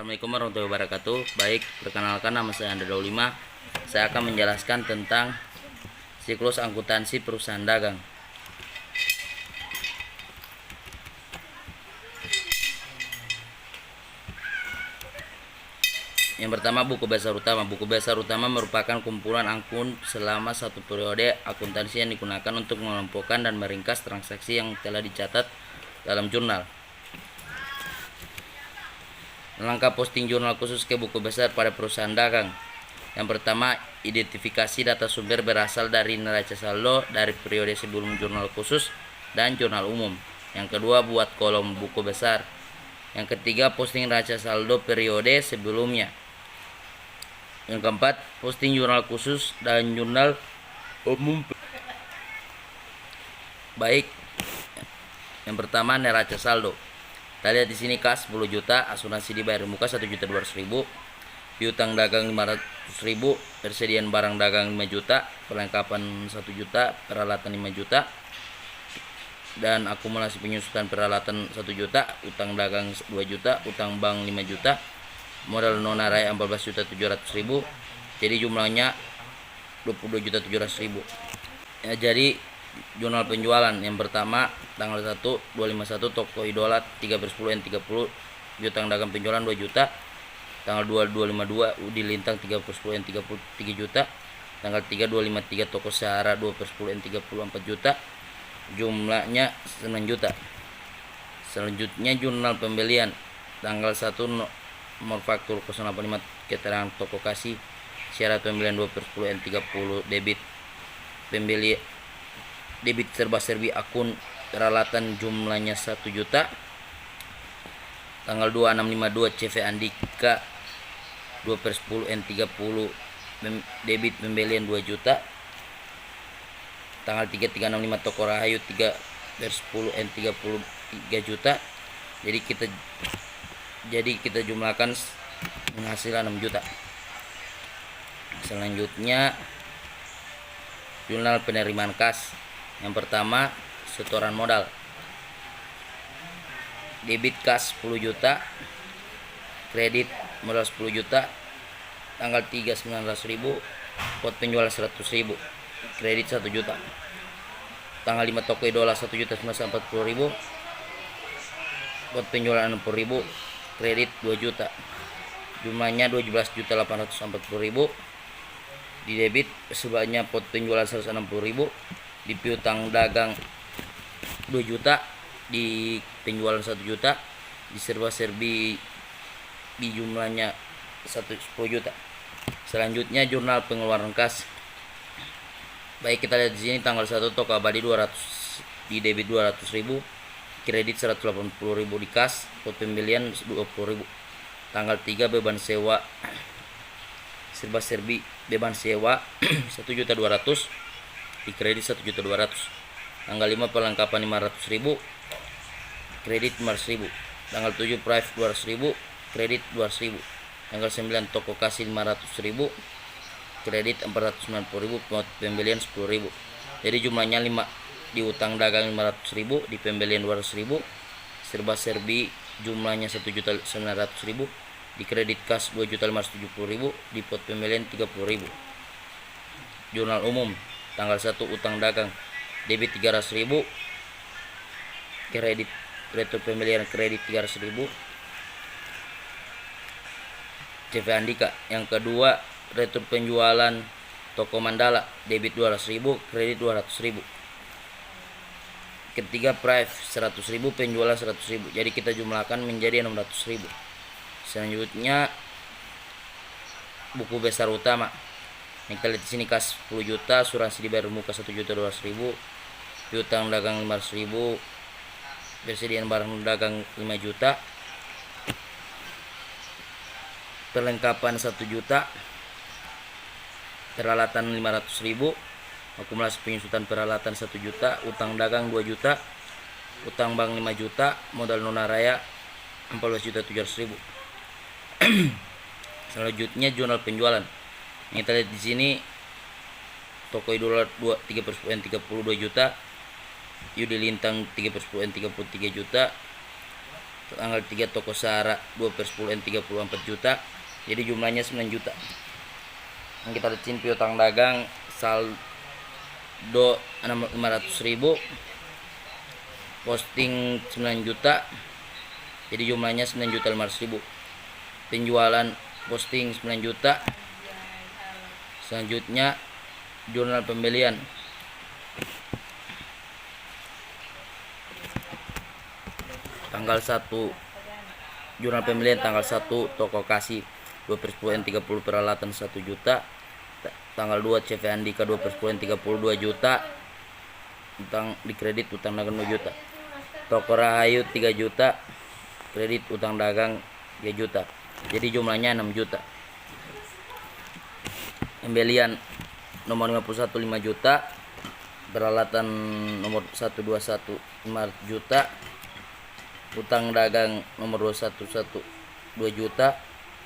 Assalamualaikum warahmatullahi wabarakatuh. Baik, perkenalkan nama saya Andra 5. Saya akan menjelaskan tentang siklus akuntansi perusahaan dagang. Yang pertama, buku besar utama. Buku besar utama merupakan kumpulan akun selama satu periode akuntansi yang digunakan untuk mengelompokkan dan meringkas transaksi yang telah dicatat dalam jurnal. Langkah posting jurnal khusus ke buku besar pada perusahaan dagang. Yang pertama, identifikasi data sumber berasal dari neraca saldo dari periode sebelum jurnal khusus dan jurnal umum. Yang kedua, buat kolom buku besar. Yang ketiga, posting neraca saldo periode sebelumnya. Yang keempat, posting jurnal khusus dan jurnal umum. Baik, yang pertama neraca saldo. Kita lihat di sini kas 10 juta, asuransi dibayar muka 1.200.000, piutang dagang 500.000, persediaan barang dagang 5 juta, perlengkapan 1 juta, peralatan 5 juta, dan akumulasi penyusutan peralatan 1 juta, utang dagang 2 juta, utang bank 5 juta, modal non raya 14.700.000. Jadi jumlahnya 22.700.000. Ya, jadi jurnal penjualan yang pertama tanggal 1 251 toko idola 3/10 N30 piutang dagang penjualan 2 juta. Tanggal 2 252 Udi Lintang 3/10 N30 3 juta. Tanggal 3 253 toko Sahara 2/10 N30 4 juta. Jumlahnya 9 juta. Selanjutnya jurnal pembelian tanggal 1 nomor faktur 085 keterangan toko kasih syarat pembelian 2/10 N30 debit serba-serbi akun peralatan jumlahnya 1 juta. Tanggal 2652 CV Andika 2/10 N30 debit pembelian 2 juta. Tanggal 3365 toko Rahayu 3/10 N30 3 juta. Jadi kita jumlahkan menghasilkan 6 juta. Selanjutnya jurnal penerimaan kas. Yang pertama, setoran modal. Debit kas 10 juta, kredit modal 10 juta, tanggal 3 900.000, pot penjualan 100.000, kredit 1 juta. Tanggal 5 toko idola 1.940.000, pot penjualan 60.000, kredit 2 juta. Jumlahnya 12.840.000. Di debit sebanyak pot penjualan 160.000, di piutang dagang 2 juta, di penjualan 1 juta, di serba-serbi di jumlahnya 10 juta. Selanjutnya jurnal pengeluaran kas. Baik, kita lihat di sini tanggal 1 toko abadi 200 di debit 200.000, kredit 180.000 di kas, pot pembelian 20.000. Tanggal 3 beban sewa serba-serbi beban sewa 1.200.000, di kredit 1.200.000. Tanggal 5 perlengkapan 500.000, kredit 500.000. Tanggal 7 price 200.000, kredit 200.000. Tanggal 9 toko kasih 500.000, kredit 490.000, pembelian 10.000. Jadi jumlahnya 5. Di utang dagang 500.000, di pembelian 200.000, serba-serbi jumlahnya 1.900.000, di kredit kas 2.570.000, di pot pembelian 30.000. Jurnal umum tanggal 1 utang dagang debit 300.000, kredit retur pembelian kredit 300.000, CV Andika. Yang kedua, retur penjualan toko Mandala debit 200.000, kredit 200.000. Ketiga, price 100.000, penjualan 100.000. Jadi kita jumlahkan menjadi 600.000. Selanjutnya buku besar utama. Yang kita lihat di sini kas 10 juta, asuransi dibayar muka 1.200.000, piutang dagang 500.000, persediaan barang dagang 5 juta, perlengkapan 1 juta, peralatan 500.000, akumulasi penyusutan peralatan 1 juta, utang dagang 2 juta, utang bank 5 juta, modal non raya 14.700.000. Selanjutnya jurnal penjualan. Yang kita lihat di sini toko idola 3/10 N30 2 juta, Yudi Lintang 3/10 N30 3 juta, tanggal 3 toko Sara 2/10 N 34 juta, jadi jumlahnya 9 juta. Yang kita lihat sini piutang dagang saldo 500.000, posting 9 juta, jadi jumlahnya 9.500.000. Penjualan posting 9 juta. Selanjutnya jurnal pembelian. Tanggal 1 jurnal pembelian tanggal 1 toko Kasih 2/10 N 30 peralatan 1 juta. Tanggal 2 CV Andika 2/10 N 32 juta. Utang di kredit utang dagang 2 juta. Toko Rahayu 3 juta. Kredit utang dagang 3 juta. Jadi jumlahnya 6 juta. Pembelian nomor 51 5 juta. Peralatan nomor 121 5 juta. Utang dagang nomor 211 2 juta.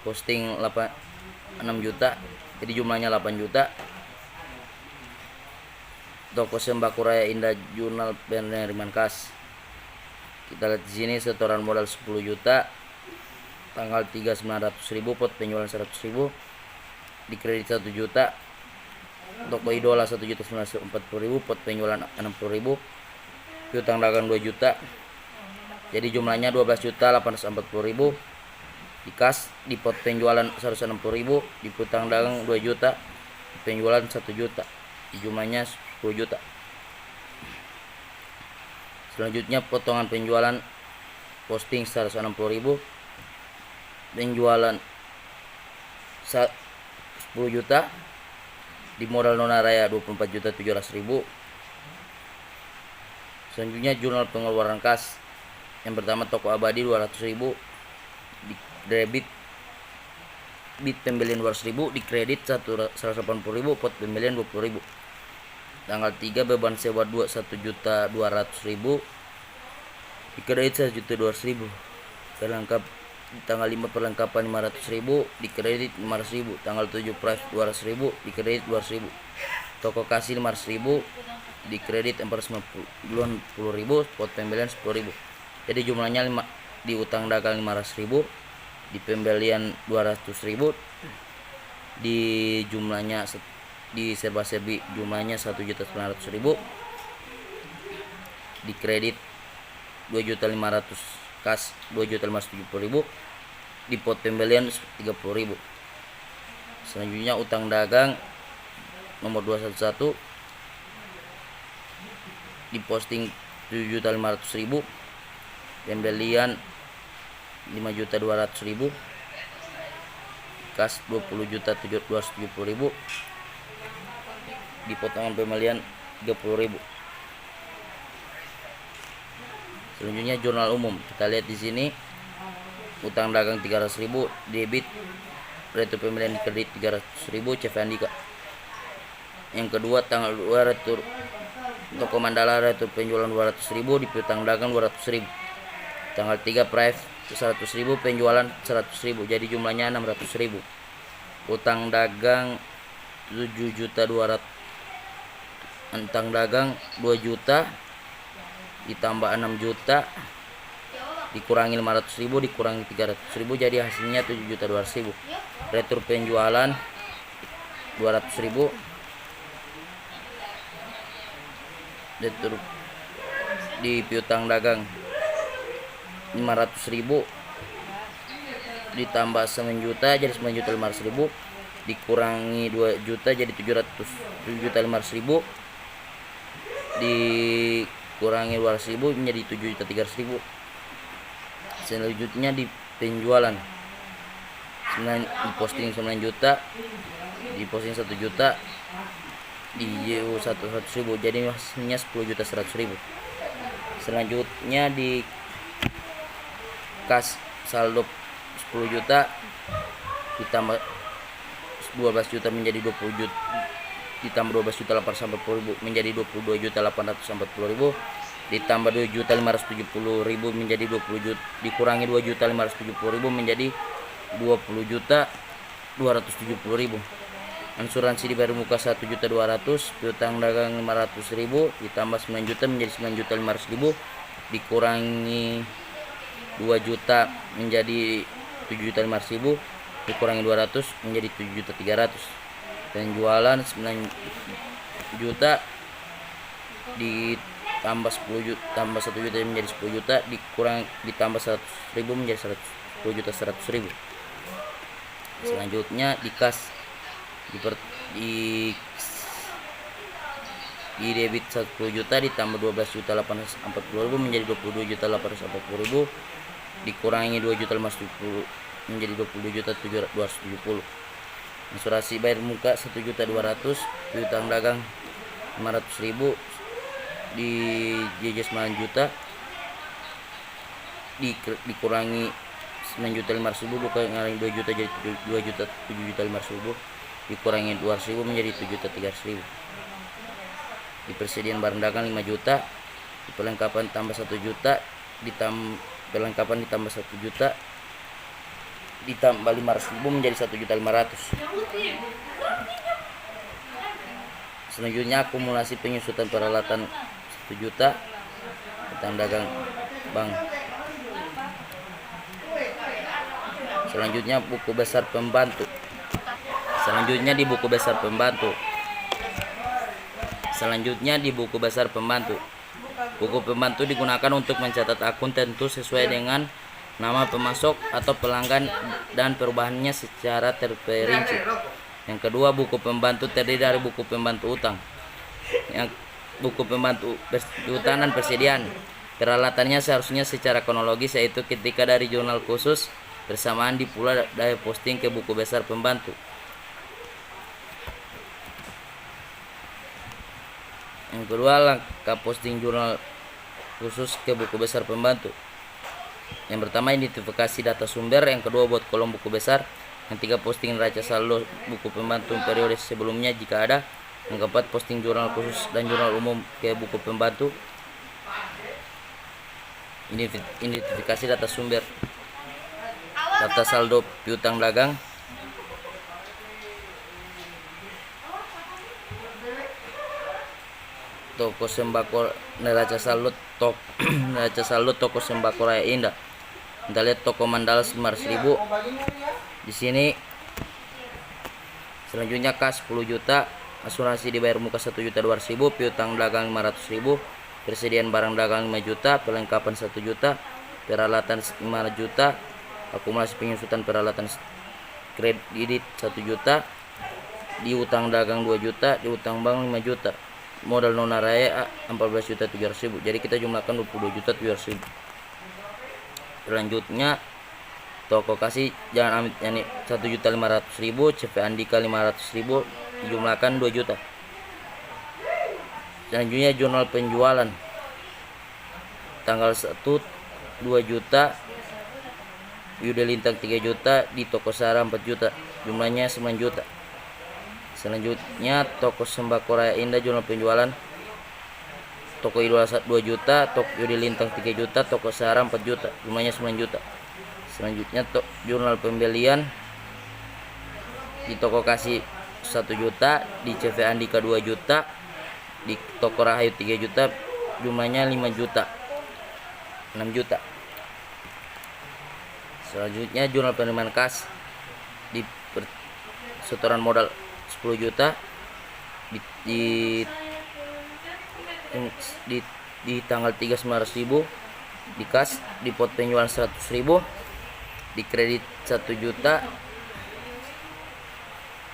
Posting 6 juta. Jadi jumlahnya 8 juta. Toko Sembako Raya Indah Jurnal penerimaan kas. Kita lihat di sini setoran modal 10 juta. Tanggal 3 900.000, pot penjualan 100.000, di kredit 1 juta. Toko Idola 1.940.000, pot penjualan 60.000, piutang dagang 2 juta. Jadi jumlahnya 12.840.000. Di kas, di pot penjualan 160.000, di piutang dagang 2 juta, di penjualan 1 juta, di jumlahnya 10 juta. Selanjutnya potongan penjualan posting 160.000, penjualan 10 juta, di modal nona raya 24.700.000. Selanjutnya jurnal pengeluaran kas. Yang pertama toko Abadi 200.000, di debit bit pembelian 200.000, di kredit 180.000, pot pembelian 20.000. Tanggal 3 beban sewa 1.200.000, di kredit 1.200.000. Perlengkap tanggal 5 perlengkapan 500.000, di kredit 500.000. Tanggal 7 price 200.000, di kredit 200.000. Toko Kasih 500.000, di kredit 490.000, pot pembelian 10.000. Jadi jumlahnya di utang dagang 500.000, di pembelian 200.000, di jumlahnya di serba-serbi jumlahnya 1.900.000, di kredit 2.500.000, kas 2.570.000, di pot pembelian 30.000. Selanjutnya utang dagang nomor 211, di posting 7.500.000, pembelian 5.200.000, kas 20.270.000, di potongan pembelian 30.000. Selanjutnya jurnal umum. Kita lihat di sini utang dagang 300.000, debit retur pembelian di kredit 300.000, CV Andika. Yang kedua tanggal 2 retur toko Mandala retur penjualan 200.000, di piutang dagang 200.000. Tanggal 3 price 100.000, penjualan 100.000, jadi jumlahnya 600.000. Utang dagang 7.200.000, utang dagang 2 juta, ditambah 6 juta, dikurangi 500.000, dikurangi 300.000, jadi hasilnya 7.200.000. Retur penjualan 200.000, retur di piutang dagang 500.000, ditambah 9 juta jadi 9.500.000, dikurangi 2 juta jadi 7.500.000, dikurangi 200.000 menjadi 7.300.000. Selanjutnya di penjualan di posting 9 juta, di posting 1 juta, di JU 100.000, jadi hasilnya 10.100.000. Selanjutnya di kas saldo 10 juta, ditambah 12 juta menjadi 20 juta, ditambah 12.840.000 menjadi 22.840.000, ditambah 2.570.000 menjadi 20 juta, dikurangi 2.570.000 menjadi 20.270.000. Ansuransi dibayar muka 1.200.000, piutang dagang 500.000, ditambah 9 juta menjadi 9.500.000, dikurangi 2 juta menjadi 7.500.000, dikurangi 200 menjadi 7.300.000. Penjualan 9 juta ditambah 10 juta, tambah 1 juta menjadi 10 juta, ditambah 100.000 menjadi 10 juta 100.000. Selanjutnya di kas di debit 10 juta ditambah 12.840.000 menjadi 22.840.000, dikurangi 2.570 menjadi 22.270. Asuransi bayar muka 1.200.000, piutang dagang 500.000, di JJ 9 juta, dikurangi 9.500.000, dikurangi 2 juta jadi 7.500.000, dikurangi 200.000 menjadi 7.300.000. Di persediaan barang dagang 5 juta, di perlengkapan tambah 1 juta, perlengkapan ditambah 1 juta, ditambah 500.000 menjadi 1.500.000. Selanjutnya akumulasi penyusutan peralatan 1 juta, utang dagang bank. Selanjutnya buku besar pembantu. Selanjutnya di buku besar pembantu. Buku pembantu digunakan untuk mencatat akun tentu sesuai dengan nama pemasok atau pelanggan dan perubahannya secara terperinci. Yang kedua, buku pembantu terdiri dari buku pembantu utang, buku pembantu utang dan persediaan. Peralatannya seharusnya secara kronologis, yaitu ketika dari jurnal khusus bersamaan pula dari posting ke buku besar pembantu. Yang kedua, langkah posting jurnal khusus ke buku besar pembantu. Yang pertama, identifikasi data sumber. Yang kedua, buat kolom buku besar. Yang tiga, posting neraca saldo buku pembantu periode sebelumnya jika ada. Yang keempat, posting jurnal khusus dan jurnal umum ke buku pembantu. Identifikasi data sumber. Data saldo piutang dagang, toko sembako, neraca saldo toko sembako Raya Indah. Kita lihat toko Mandala 500.000 di sini. Selanjutnya kas 10 juta, asuransi dibayar muka 1.200.000, piutang dagang 500.000, persediaan barang dagang 5 juta, perlengkapan 1 juta, peralatan 5 juta, akumulasi penyusutan peralatan kredit 1 juta, di utang dagang 2 juta, di utang bank 5 juta, modal nona raya 14.700.000. Jadi kita jumlahkan 22.700.000. Selanjutnya toko kasih jangan amit yani 1.500.000, CV Andika 500.000, dijumlahkan 2 juta. Selanjutnya jurnal penjualan tanggal 1 2 juta, Yuda Lintang 3 juta, di toko Sarah 4 juta, jumlahnya 9 juta. Selanjutnya toko sembako Raya Indah jurnal penjualan toko Idola 2 juta, toko Yuda Lintang 3 juta, toko Sarah 4 juta, jumlahnya 9 juta. Selanjutnya jurnal pembelian di toko kasih 1 juta, di CV Andika 2 juta, di toko Rahayu 3 juta, jumlahnya 5 juta, 6 juta. Selanjutnya jurnal penerimaan kas di setoran modal 10 juta, di tanggal 3 900.000, di kas, di pot penjualan 100.000, di kredit 1 juta,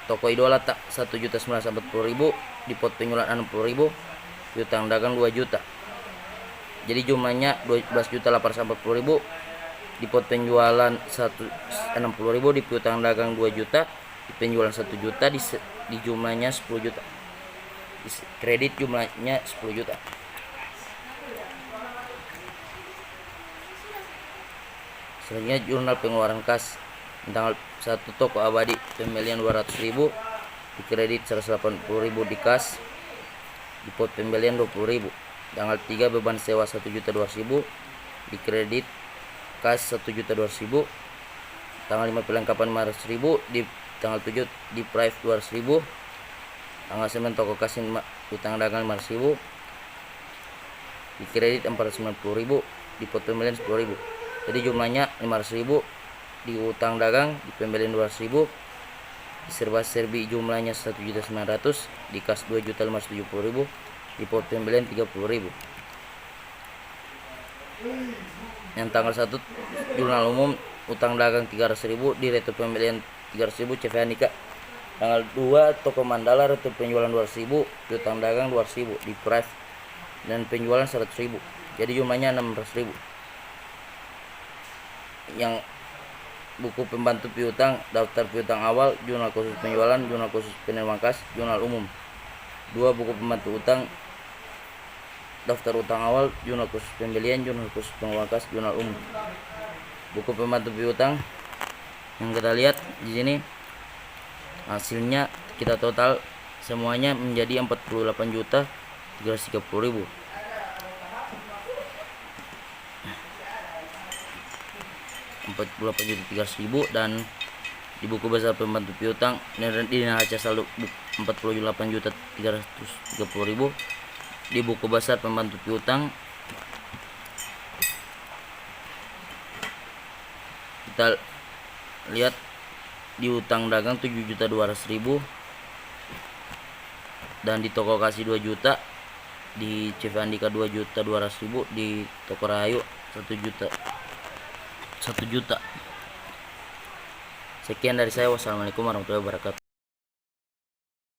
toko Idola 1.940.000, di pot penjualan 60.000, di utang dagang 2 juta. Jadi jumlahnya 12.840.000, di pot penjualan 60.000, di piutang dagang 2 juta, di penjualan 1 juta, di jumlahnya 10 juta. Di kredit jumlahnya 10 juta. Selanjutnya jurnal pengeluaran kas tanggal 1 toko Abadi pembelian 200.000, di kredit 180.000, di kas, di pot pembelian 20.000. Tanggal 3 beban sewa 1.200.000, di kredit kas 1.200.000. Tanggal 5 perlengkapan 500.000, di tanggal 7 di price 200.000. Tanggal 9 toko kasih utang dagang 500.000, di kredit 490.000, di pot pembelian 10.000. Jadi jumlahnya 500.000, di utang dagang di pembelian 200.000, di serba serbi jumlahnya 1.900.000, di kas 2.570.000, di pot pembelian 30.000. Yang tanggal 1 jurnal umum utang dagang 300.000, di retur pembelian 300.000 CV Andika. Tanggal 2 toko Mandala retur penjualan 200.000, di utang dagang 200.000, di price dan penjualan 100.000. Jadi jumlahnya 600.000. Yang buku pembantu piutang, daftar piutang awal, jurnal khusus penjualan, jurnal khusus penerima kas, jurnal umum. 2 buku pembantu utang, daftar utang awal, jurnal khusus pembelian, jurnal khusus penerima kas, jurnal umum. Buku pembantu piutang yang kita lihat di sini hasilnya kita total semuanya menjadi 48.330.000. 48.300.000. Dan di buku besar pembantu piutang di neraca saldo 48.330.000. Di buku besar pembantu piutang kita lihat di utang dagang 7.200.000, dan di toko kasih 2 juta, di CV Andika 2.200.000, di toko Rahayu 1 juta. Sekian dari saya. Wassalamualaikum warahmatullahi wabarakatuh.